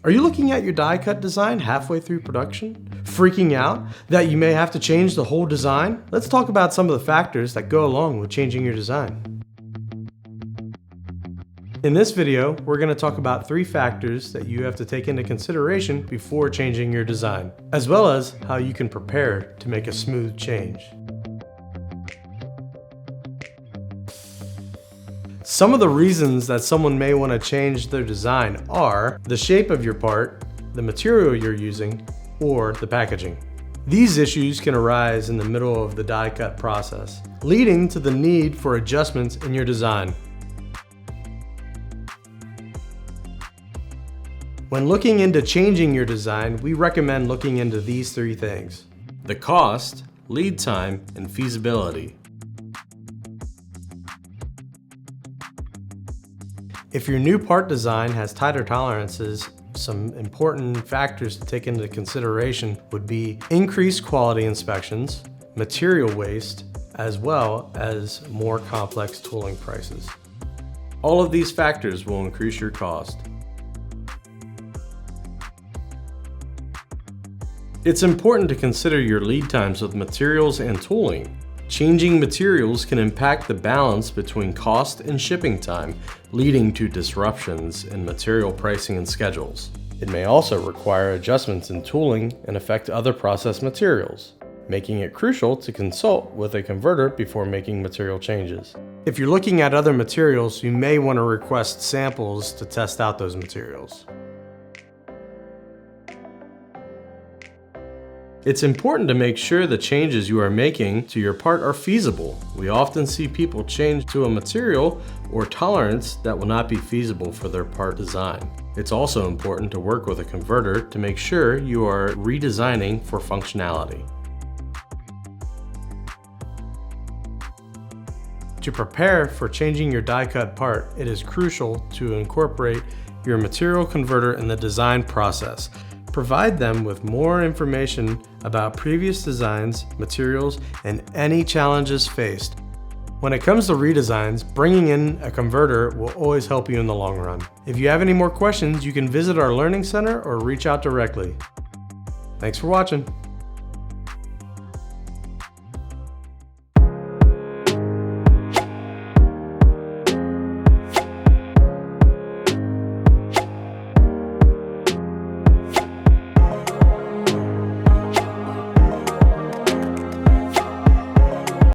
Are you looking at your die cut design halfway through production? Freaking out that you may have to change the whole design? Let's talk about some of the factors that go along with changing your design. In this video, we're going to talk about 3 factors that you have to take into consideration before changing your design, as well as how you can prepare to make a smooth change. Some of the reasons that someone may want to change their design are the shape of your part, the material you're using, or the packaging. These issues can arise in the middle of the die cut process, leading to the need for adjustments in your design. When looking into changing your design, we recommend looking into these 3 things: the cost, lead time, and feasibility. If your new part design has tighter tolerances, some important factors to take into consideration would be increased quality inspections, material waste, as well as more complex tooling prices. All of these factors will increase your cost. It's important to consider your lead times with materials and tooling. Changing materials can impact the balance between cost and shipping time, leading to disruptions in material pricing and schedules. It may also require adjustments in tooling and affect other process materials, making it crucial to consult with a converter before making material changes. If you're looking at other materials, you may want to request samples to test out those materials. It's important to make sure the changes you are making to your part are feasible. We often see people change to a material or tolerance that will not be feasible for their part design. It's also important to work with a converter to make sure you are redesigning for functionality. To prepare for changing your die cut part, it is crucial to incorporate your material converter in the design process. Provide them with more information about previous designs, materials, and any challenges faced. When it comes to redesigns, bringing in a converter will always help you in the long run. If you have any more questions, you can visit our Learning Center or reach out directly. Thanks for watching.